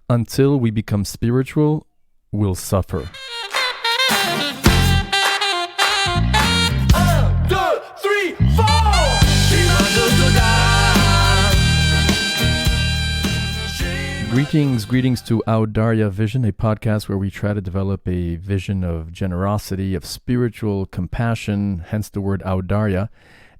until we become spiritual, we'll suffer. Greetings to Audarya Vision, a podcast where we try to develop a vision of generosity, of spiritual compassion, hence the word Audarya.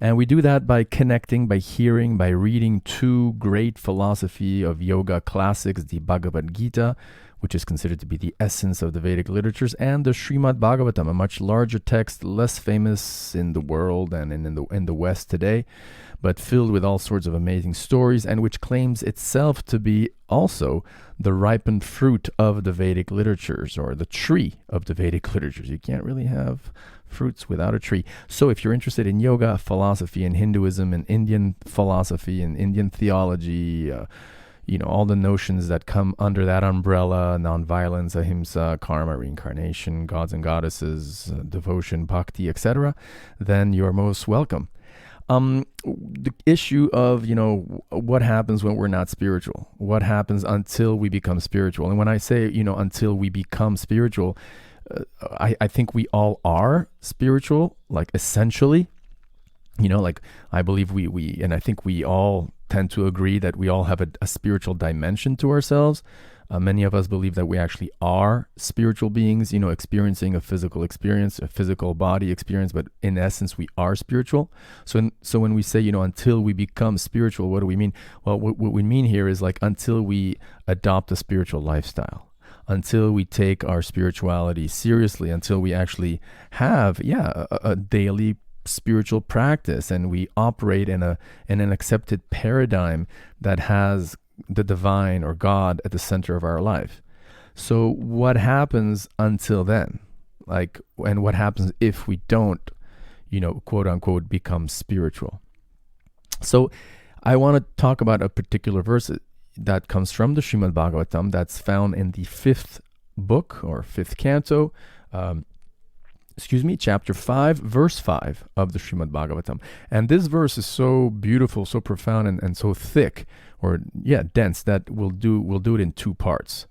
And we do that by connecting, by hearing, by reading two great philosophy of yoga classics, the Bhagavad Gita, which is considered to be the essence of the Vedic literatures, and the Shrimad Bhagavatam, a much larger text, less famous in the world and in the West today, but filled with all sorts of amazing stories, and which claims itself to be also the ripened fruit of the Vedic literatures, or the tree of the Vedic literatures. You can't really have fruits without a tree. So if you're interested in yoga, philosophy, and Hinduism, and Indian philosophy, and Indian theology, all the notions that come under that umbrella, nonviolence, ahimsa, karma, reincarnation, gods and goddesses, devotion, bhakti, etc., then you're most welcome. The issue of, what happens when we're not spiritual? What happens until we become spiritual? And when I say, until we become spiritual, I think we all are spiritual, like essentially, I believe we and I think we all tend to agree that we all have a spiritual dimension to ourselves. Many of us believe that we actually are spiritual beings, experiencing a physical experience, a physical body experience, but in essence, we are spiritual. So when we say, until we become spiritual, what do we mean? Well, what we mean here is like until we adopt a spiritual lifestyle, until we take our spirituality seriously, until we actually have, a daily spiritual practice, and we operate in an accepted paradigm that has the divine or God at the center of our life. So what happens until then? And what happens if we don't, quote unquote, become spiritual? So I want to talk about a particular verse that comes from the Shrimad Bhagavatam that's found in the 5th book or 5th canto, chapter 5, verse 5 of the Shrimad Bhagavatam. And this verse is so beautiful, so profound, and so thick, dense, that we'll do it in two parts.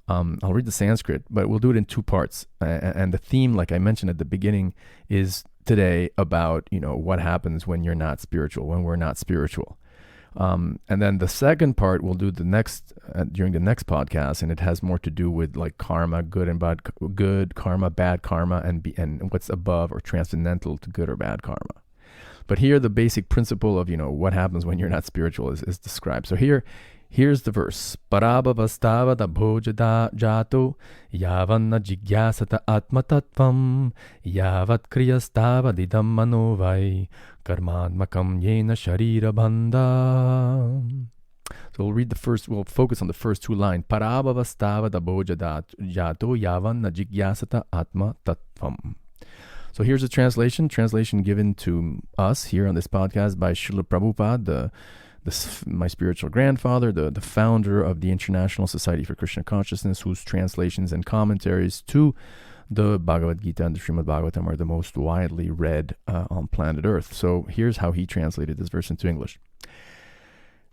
I'll read the Sanskrit, but we'll do it in two parts. And the theme, like I mentioned at the beginning, is today about, what happens when you're not spiritual, when we're not spiritual. And then the second part we'll do during the next podcast, and it has more to do with like karma, good and bad, good karma, bad karma, and what's above or transcendental to good or bad karma. But here the basic principle of what happens when you're not spiritual is described. So here's the verse: Parabhavastavada bhojada jato yavanna jigyasata atmatattvam yavat kriyastavadidam manovai karmadmakam yena sharira bandha. So we'll focus on the first two lines. Parabhavastavada bhojada jato yavanna jigyasata atmatattvam. So here's a translation given to us here on this podcast by Srila Prabhupada, my spiritual grandfather, the founder of the International Society for Krishna Consciousness, whose translations and commentaries to the Bhagavad Gita and the Shrimad Bhagavatam are the most widely read on planet Earth. So here's how he translated this verse into English.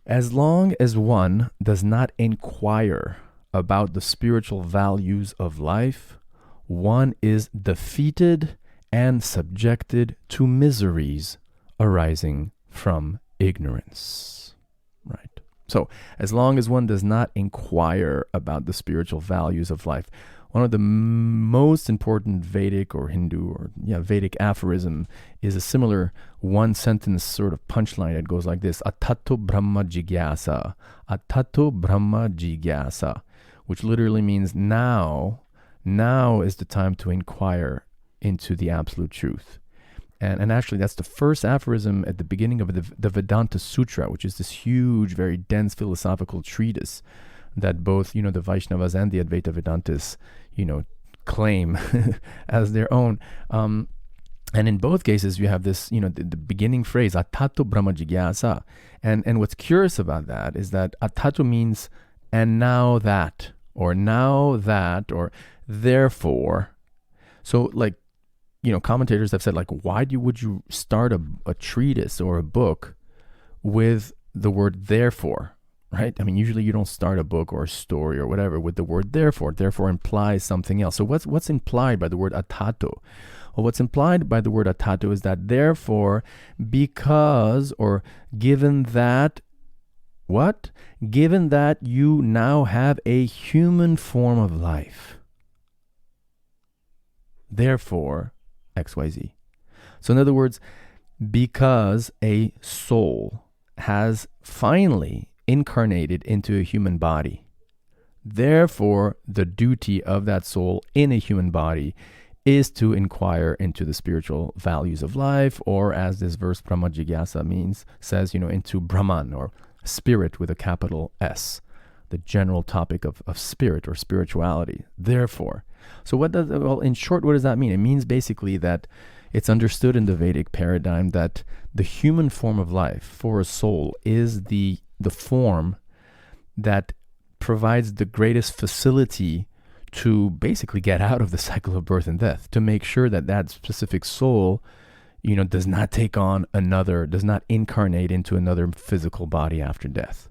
As long as one does not inquire about the spiritual values of life, one is defeated and subjected to miseries arising from ignorance. Right. So as long as one does not inquire about the spiritual values of life, one of the most important Vedic or Hindu or Vedic aphorism is a similar one-sentence sort of punchline that goes like this: Atato Brahma Jigyasa. Atato Brahma Jigyasa, which literally means now is the time to inquire into the absolute truth. And actually, that's the first aphorism at the beginning of the Vedanta Sutra, which is this huge, very dense philosophical treatise that both, the Vaishnavas and the Advaita Vedantists, claim as their own. And in both cases, you have this, the beginning phrase, Atato Brahma Jigyasa. And what's curious about that is that Atato means, and now that, or therefore. So, commentators have said, why would you start a treatise or a book with the word therefore, right? I mean, usually you don't start a book or a story or whatever with the word therefore. Therefore implies something else. So what's implied by the word atato? Well, what's implied by the word atato is that therefore, because, or given that, what? Given that you now have a human form of life. Therefore, XYZ. So in other words, because a soul has finally incarnated into a human body, therefore the duty of that soul in a human body is to inquire into the spiritual values of life, or as this verse Brahma Jigyasa says, into Brahman, or spirit with a capital S, the general topic of spirit or spirituality. Therefore, so in short, what does that mean? It means basically that it's understood in the Vedic paradigm that the human form of life for a soul is the form that provides the greatest facility to basically get out of the cycle of birth and death, to make sure that that specific soul, does not does not incarnate into another physical body after death,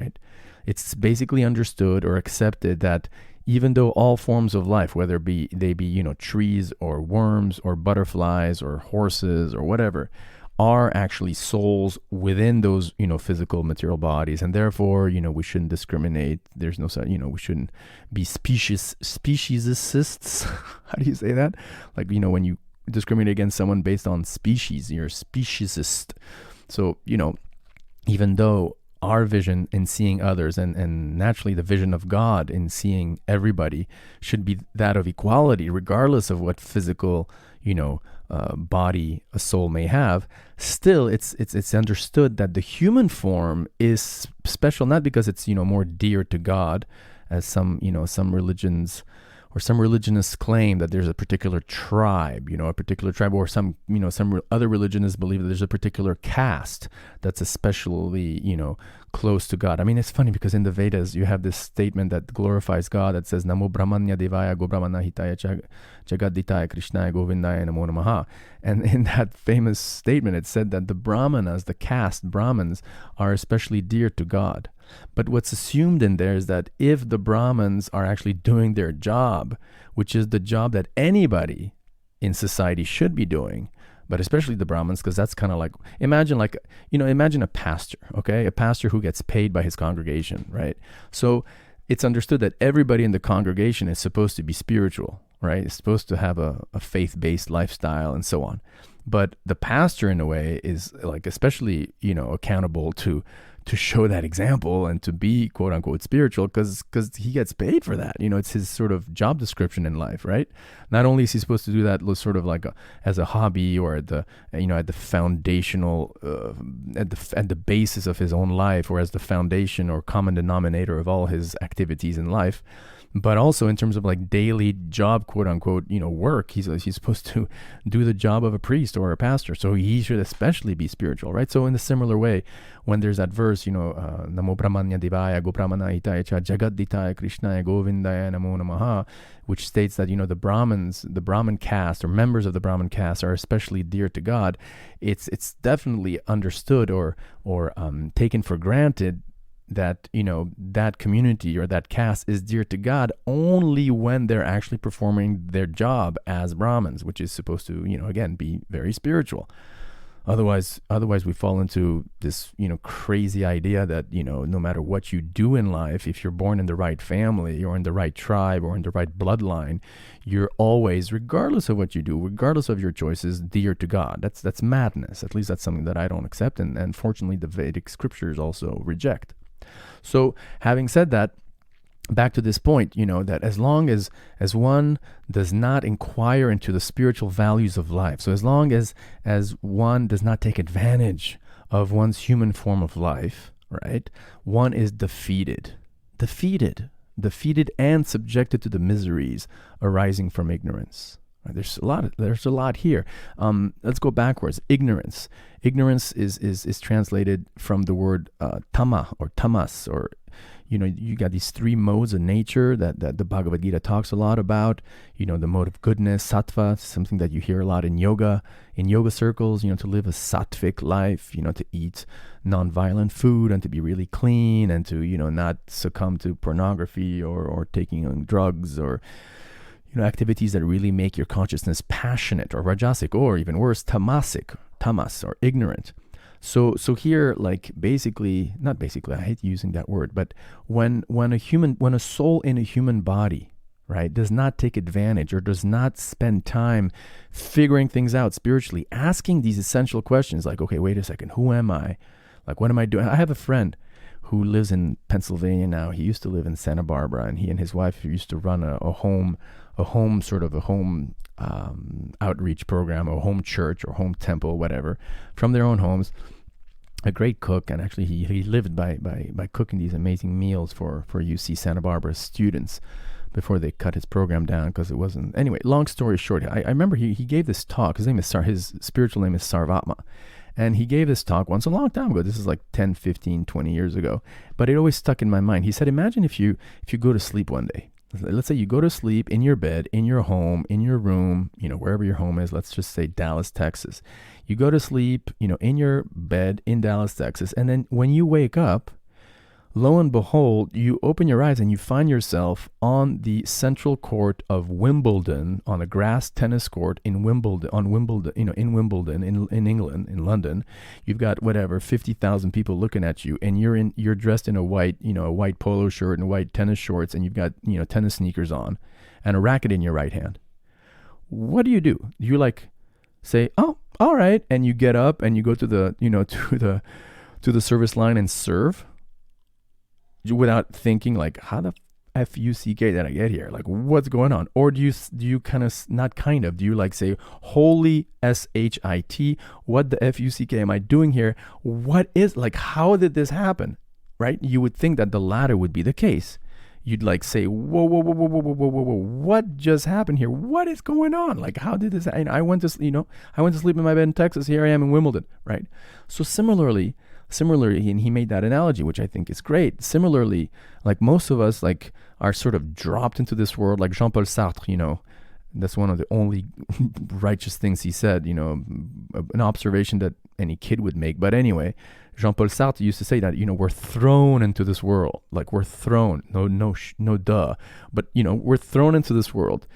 right? It's basically understood or accepted that even though all forms of life, whether they be trees or worms or butterflies or horses or whatever, are actually souls within those physical material bodies, and therefore we shouldn't discriminate. There's no we shouldn't be speciesists. How do you say that? Like when you discriminate against someone based on species, you're a speciesist. So even though our vision in seeing others and naturally the vision of God in seeing everybody should be that of equality, regardless of what physical, body a soul may have, still it's understood that the human form is special, not because it's, more dear to God, as some religions or some religionists claim that there's a particular tribe, or some other religionists believe that there's a particular caste that's especially, close to God. I mean, it's funny because in the Vedas, you have this statement that glorifies God that says, Namo Brahmanya Devaya Go Brahmana Hitaya Jagaditaya Krishnaya Govindaya Namo Namaha. And in that famous statement, it said that the Brahmanas, the caste Brahmins, are especially dear to God. But what's assumed in there is that if the Brahmins are actually doing their job, which is the job that anybody in society should be doing, but especially the Brahmins, because that's kind of like, imagine a pastor, okay? A pastor who gets paid by his congregation, right? So it's understood that everybody in the congregation is supposed to be spiritual, right? It's supposed to have a faith-based lifestyle and so on. But the pastor, in a way, is like especially, accountable to show that example and to be quote unquote spiritual because he gets paid for that. It's his sort of job description in life, right? Not only is he supposed to do that sort of like as a hobby or at the foundational, at the basis of his own life, or as the foundation or common denominator of all his activities in life, but also in terms of like daily job, quote unquote, work, he's supposed to do the job of a priest or a pastor. So he should especially be spiritual, right? So in a similar way, when there's that verse, Namo Brahmanya Devaya Go Brahmana Hitaya Jagaditaya Krishnaya Govindaya Namo Namaha, which states that, the Brahmin caste or members of the Brahmin caste are especially dear to God. It's definitely understood or taken for granted that that community or that caste is dear to God only when they're actually performing their job as Brahmins, which is supposed to again be very spiritual. Otherwise we fall into this crazy idea that no matter what you do in life, if you're born in the right family or in the right tribe or in the right bloodline, you're always, regardless of what you do, regardless of your choices, dear to God. That's madness. At least that's something that I don't accept, and fortunately the Vedic scriptures also reject. So having said that, back to this point, that as long as one does not inquire into the spiritual values of life, so as long as one does not take advantage of one's human form of life, right, one is defeated and subjected to the miseries arising from ignorance. There's a lot here. Let's go backwards. Ignorance is translated from the word tama or tamas, or you got these three modes of nature that the Bhagavad Gita talks a lot about. The mode of goodness, sattva, something that you hear a lot in yoga circles, to live a sattvic life, to eat non-violent food and to be really clean and to, not succumb to pornography or taking on drugs or, activities that really make your consciousness passionate, or rajasic, or even worse, tamas, or ignorant. So here, like not basically, I hate using that word, but when a soul in a human body, right, does not take advantage or does not spend time figuring things out spiritually, asking these essential questions like, okay, wait a second, who am I? Like, what am I doing? I have a friend who lives in Pennsylvania now. He used to live in Santa Barbara, and he and his wife used to run a home outreach program, a home church or home temple, whatever, from their own homes. A great cook, and actually he lived by cooking these amazing meals for UC Santa Barbara students before they cut his program down because it wasn't. Anyway, long story short, I remember he gave this talk. His spiritual name is Sarvatma. And he gave this talk once a long time ago. This is like 10, 15, 20 years ago. But it always stuck in my mind. He said, imagine if you go to sleep one day. Let's say you go to sleep in your bed, in your home, in your room, wherever your home is. Let's just say Dallas, Texas. You go to sleep, in your bed in Dallas, Texas. And then when you wake up, lo and behold, you open your eyes and you find yourself on the central court of Wimbledon, on a grass tennis court in Wimbledon, in England, in London. You've got 50,000 people looking at you, and you're dressed in a white polo shirt and white tennis shorts, and you've got, tennis sneakers on and a racket in your right hand. What do? You say, "Oh, all right," and you get up and you go to the, to the service line and serve? Without thinking like, how the fuck did I get here? Like, what's going on? Or do you do you like say, holy shit, what the fuck am I doing here? What is, like, how did this happen? Right? You would think that the latter would be the case. You'd like say, whoa, what just happened here? What is going on? Like, how did this? I went to sleep in my bed in Texas. Here I am in Wimbledon, right? So similarly, and he made that analogy, which I think is great. Similarly, like most of us, like, are sort of dropped into this world, like Jean-Paul Sartre, that's one of the only righteous things he said, an observation that any kid would make. But anyway, Jean-Paul Sartre used to say that, we're thrown into this world, like we're thrown, no duh, but, we're thrown into this world.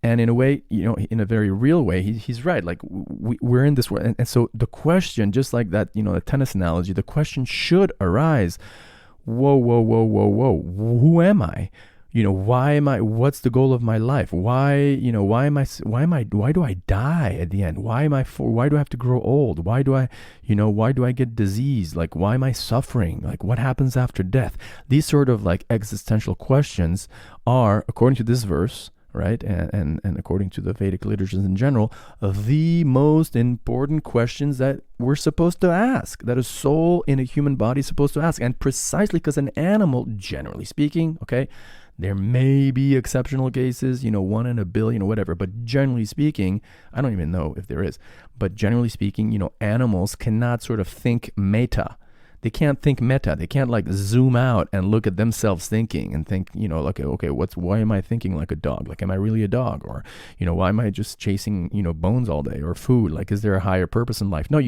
And in a way, in a very real way, he's right. Like, we're in this world. And so the question, just like that, the tennis analogy, the question should arise, whoa. Who am I? Why am I, what's the goal of my life? Why do I die at the end? Why do I have to grow old? Why do I get disease? Like, why am I suffering? Like, what happens after death? These sort of like existential questions are, according to this verse, right, and according to the Vedic literatures in general, the most important questions that we're supposed to ask, that a soul in a human body is supposed to ask. And precisely because an animal, generally speaking, okay, there may be exceptional cases, 1 in a billion or whatever, but generally speaking, I don't even know if there is, but generally speaking, animals cannot sort of think meta. They can't think meta. They can't like zoom out and look at themselves thinking and think, like, okay, why am I thinking like a dog? Like, am I really a dog? Or, why am I just chasing, bones all day or food? Like, is there a higher purpose in life? No,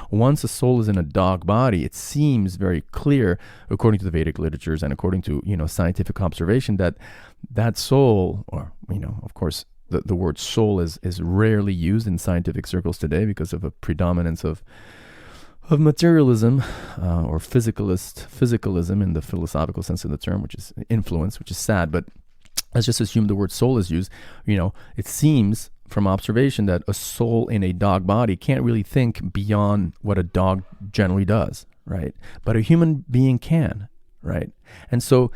once a soul is in a dog body, it seems very clear, according to the Vedic literatures and according to, scientific observation, that soul, or, of course, the word soul is rarely used in scientific circles today because of a predominance of materialism or physicalism in the philosophical sense of the term, which is influence, which is sad. But let's just assume the word soul is used. It seems from observation that a soul in a dog body can't really think beyond what a dog generally does, right? But a human being can, right? And so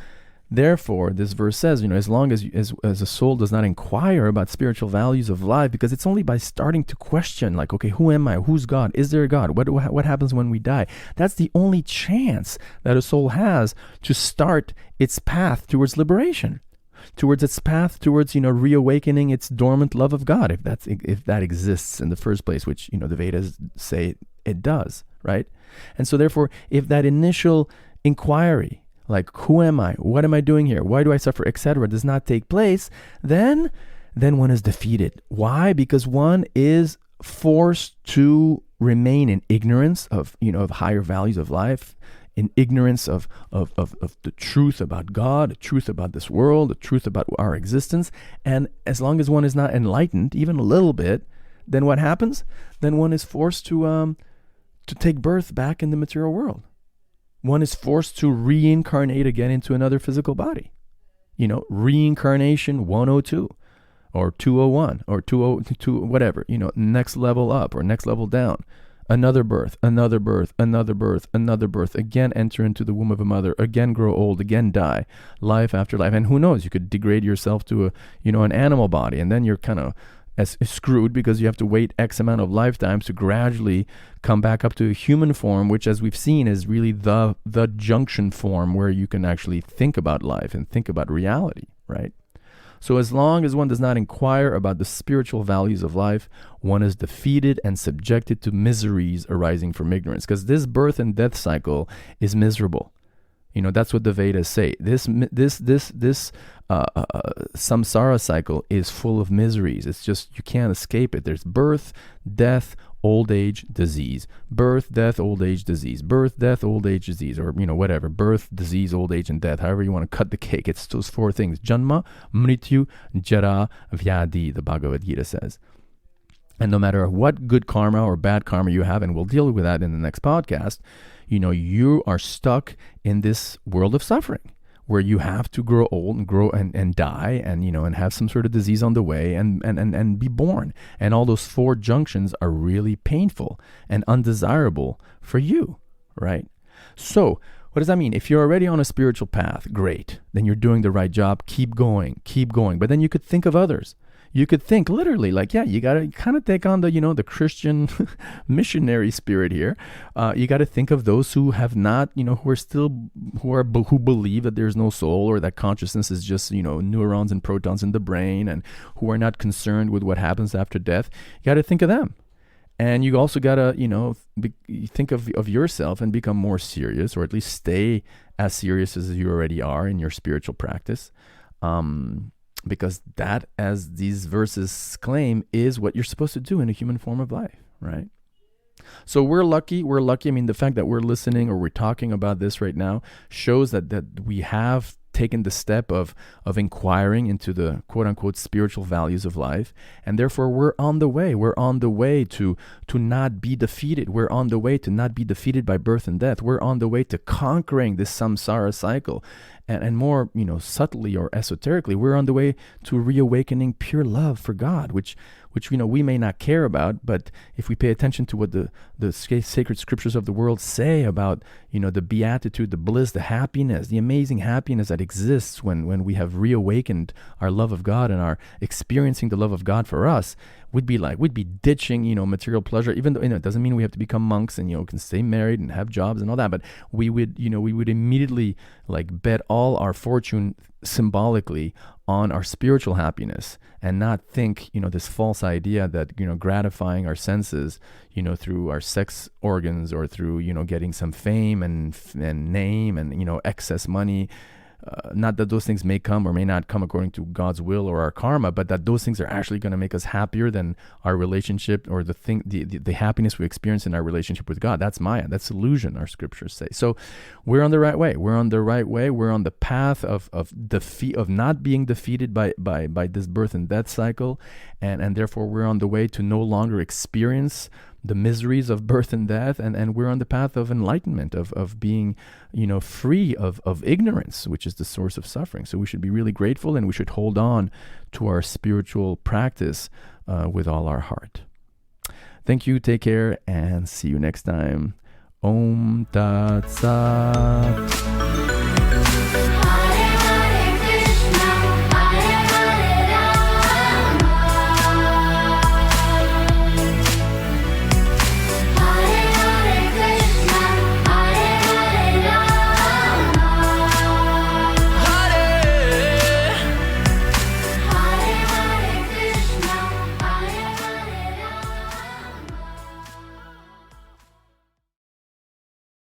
therefore, this verse says, as long as a soul does not inquire about spiritual values of life, because it's only by starting to question, like, okay, who am I? Who's God? Is there a God? What happens when we die? That's the only chance that a soul has to start its path towards liberation, towards its path towards, reawakening its dormant love of God, if that exists in the first place, which, the Vedas say it does, right? And so therefore, if that initial inquiry, like who am I? What am I doing here? Why do I suffer, etc., does not take place, then one is defeated. Why? Because one is forced to remain in ignorance of, of higher values of life, in ignorance of the truth about God, the truth about this world, the truth about our existence. And as long as one is not enlightened, even a little bit, then what happens? Then one is forced to take birth back in the material world. One is forced to reincarnate again into another physical body. Reincarnation 102 or 201 or 202, whatever, next level up or next level down. Another birth, another birth, another birth, another birth. Again, enter into the womb of a mother. Again, grow old. Again, die. Life after life. And who knows? You could degrade yourself to an animal body, and then you're kind of screwed because you have to wait X amount of lifetimes to gradually come back up to a human form, which, as we've seen, is really the junction form where you can actually think about life and think about reality, right? So as long as one does not inquire about the spiritual values of life, one is defeated and subjected to miseries arising from ignorance. Because this birth and death cycle is miserable. That's what the Vedas say. This samsara cycle is full of miseries. It's just, you can't escape it. There's birth, death, old age, disease. Birth, death, old age, disease. Birth, death, old age, disease. Or, whatever. Birth, disease, old age, and death. However you want to cut the cake. It's those four things. Janma, Mrityu, Jara, Vyadi, the Bhagavad Gita says. And no matter what good karma or bad karma you have, and we'll deal with that in the next podcast, you are stuck in this world of suffering, where you have to grow old and grow and die and and have some sort of disease on the way and be born. And all those four junctions are really painful and undesirable for you, right? So what does that mean? If you're already on a spiritual path, great. Then you're doing the right job. Keep going. But then you could think of others. You could think literally like, you got to kind of take on the Christian missionary spirit here. You got to think of those who have not, who believe that there's no soul, or that consciousness is just, neurons and protons in the brain, and who are not concerned with what happens after death. You got to think of them. And you also got to, think of yourself and become more serious, or at least stay as serious as you already are in your spiritual practice. Because that, as these verses claim, is what you're supposed to do in a human form of life, right? So we're lucky. I mean, the fact that we're listening or we're talking about this right now shows that we have taken the step of inquiring into the quote-unquote spiritual values of life, and therefore we're on the way. We're on the way to not be defeated. We're on the way to not be defeated by birth and death. We're on the way to conquering this samsara cycle. And more, subtly or esoterically, we're on the way to reawakening pure love for God, which we may not care about, but if we pay attention to what the sacred scriptures of the world say about, the beatitude, the bliss, the happiness, the amazing happiness that exists when we have reawakened our love of God and are experiencing the love of God for us, we'd be ditching, material pleasure, even though, it doesn't mean we have to become monks and, can stay married and have jobs and all that, but we would immediately bet all our fortune symbolically on our spiritual happiness, and not think, this false idea that, gratifying our senses, through our sex organs or through, getting some fame and name and, excess money, not that those things may come or may not come according to God's will or our karma, but that those things are actually going to make us happier than our relationship or the happiness we experience in our relationship with God. That's Maya. That's illusion, our scriptures say. So we're on the right way. We're on the path of defeat, of not being defeated by this birth and death cycle, and therefore we're on the way to no longer experience the miseries of birth and death, and we're on the path of enlightenment, of being, free of ignorance, which is the source of suffering. So we should be really grateful, and we should hold on to our spiritual practice with all our heart. Thank you, take care, and see you next time. Om Tat Sat.